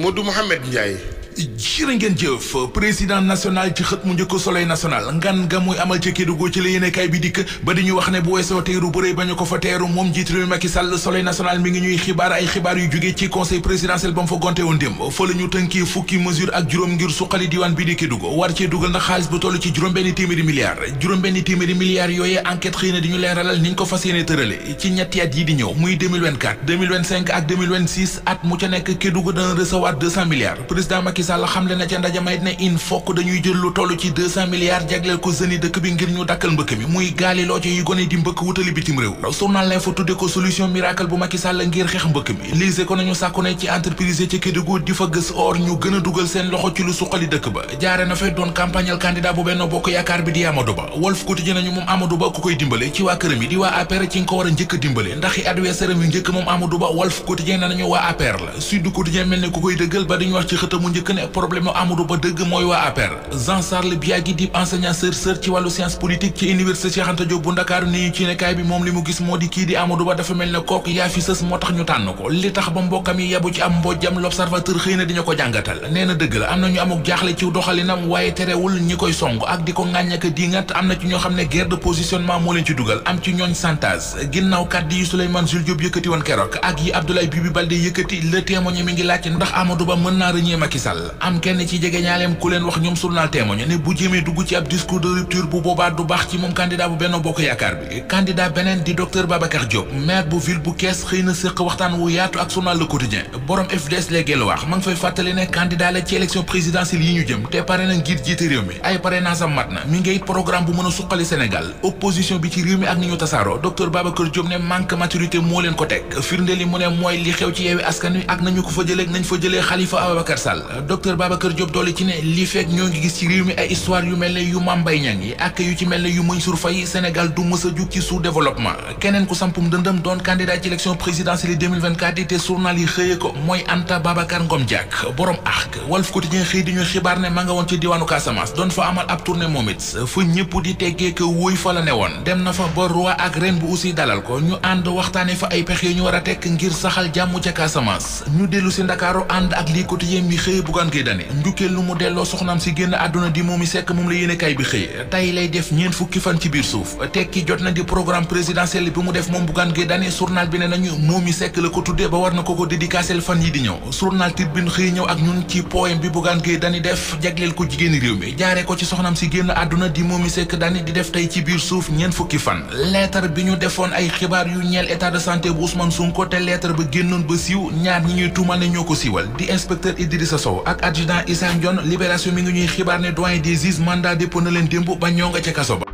Modou Mouhamed Ndiaye. jërë ngeen jëf président national ci xët mu njëkk Soleil national ngan nga muy amal ca Kédougou ci la yéenekaay bi dikk ba di ñu wax ne bu weesoo teeru bërëy ba ñu ko fa teeru moom njiit réew Macky Sall Soleil national mi ngi ñuy xibaar ay xibaar yu jóge ci conseil présidentiel ba mu fa gonte woon démb fa la ñu tënkee fukki mesure ak juróom ngir suqali diwaan bi di Kédougou war cee dugal na xaalis bu toll ci juróom-benn téeméeri milliards yooyee enquête xëy na di ñu leeralal niñ ko fas yéene tërale ci ñetti at yi di ñëw muy 2024 2025 ak 2026 at mu ca nekk Kédougou dana recevoir 200 milliards président Macky Sall xamle na ca ndaje may ne in fokk dañuy jël lu toll ci 200 milliards jagleel ko jeunes yi dëkk bi ngir ñu dakkal mbëkk mi muy gaali loo ci yu gone di mbëkk wutali bitim réew journal lay fa tudde ko solution miracle bu Macky Sall ngir xeex mbëkk mi lise ko nañu sàkku ne ci entreprise ci Kédougou di fa gës or ñu gën a dugal seen loxo ci lu suqali dëkk ba jaare na fay doon campagnal candidat bu Benno Bokk Yaakaar bi di Amadou Ba Walf Quotidien nañu moom Amadou Ba ku koy dimbale ci waa këram yi di waa APR ci nga ko war a njëkk a dimbale ndax i adversaire yu njëkk moom Amadou Ba Walf Quotidien nañu waa APR la Sud Quotidien mel ne ku koy dëggal ba dañu wax ci xëtamu njëkk ne problème Amadou Ba dëgg mooy waa APR Jean-Charles Biagui di enseignant chercheur ci wàllu science politique ci université Cheikh Anta Diop bu Ndakaaru ni ñu ci nekkaay bi moom li mu gis moo di kii di Amadou Ba dafa mel ne kook yaa fi sës moo tax ñu tànn ko li tax ba mbokkam yi yabu ci am mbojjam l'observateur xëy na diñu ko jàngatal nee na dëgg la am na ñu amuk jaaxle ci doxalinam waaye terewul ñi koy song ak di ko ŋàññaka diingat am na ci ñoo xam ne guerre de positionnement moo leen ci dugal am ci ñooñ chantage ginnaaw kàddu yi Souleymane Jules Diop yëkkati woon keroog ak yi Abdoulaye Bibi Baldé yëkkati le témoin mi ngi laaj ndax Amadou Ba mën naa rëñee Macky Sall am kenn ci jege ñaaleem ku leen wax ñoom journal témoin ne bu jéemee dugg ci ab discours de rupture bu boobaa du baax ci moom candidat bu Benno Bokk Yaakaar bi candidat beneen di docteur Babacar Diop maire bu ville bu Kees xëy na séq waxtaan wu yaatu ak journal Le Quotidien borom FDS léegi la wax ma ngi fay fàttali ne candidat la ci élection présidentielle yi ñu jëm te pare na ngir jiite réew mi ay parrainage am mat na mi ngay programme bu mën a suqali Sénégal opposition bi ci réew mi ak ni ñu tasaaroo docteur Babacar Diop ne manque maturité moo leen ko teg firnde li mu ne mooy li xew ci Yewwi Askan Wi ak nañu ko fa jëlee nañ fa jëlee Khalifa Ababacar Sall docteur Babacar Diop doole ci ne li fekk ñoo ngi gis ci réew mi ay histoire yu mel ne yu Mame Mbaye Niang yi ak yu ci mel ne yu Mansour Faye Sénégal du mës a jug ci sous-développement keneen ku sampum dëndëm doon candidat ci élection présidentielle 2024 yi te journal yi xëyee ko mooy Anta Babacar Ngom Diack borom arc Walf Quotidien xëy di ñu xibaar ne ma nga woon ci diwaanu Casamance doon fa amal ab tournée moom it fa ñëpp di teggee ko wóoy fa la ne woon dem na fa ba roi ak reine bu aussi dalal ko ñu ànd waxtaane fa ay pexe yu ñu war a tekk ngir saxal jàmm ca Casamance ñu dellu si Ndakaaru ànd ak lii Quotidien mi xëye Bougane Gueye Dany njukkeel lu mu delloo soxnaam si génn àdduna di Momy Seck moom la yéenekaay bi xëy tey lay def ñeent fukki fan ci biir suuf tekki jot na di programme présidentiel bi mu def moom Bougane Gueye Dany journal bi ne nañu Momy Seck la ko tuddee ba war na ko dédicacel fan yi di ñëw journal Tribune xëy ñëw ak ñun ci poème bi Bougane Gueye Dany def jagleel ko jigéeni réew mi jaaree ko ci soxnaam si génn àdduna di Momy Seck Dany di def tey ci biir suuf ñeent fukki fan lettre bi ñu defoon ay xibaar yu ñeel état de santé bu Ousmane Sonko te lettre ba génnoon ba siiw ñaar ñi ñuy tuumal ne ñoo ko siiwal di inspecteur Idrissa Sow ak adjudant Issa Ndione libération mi ngi ñuy xibaar ne doyen des juges mandat dépôt na leen démb ba ñoo nga ca kaso ba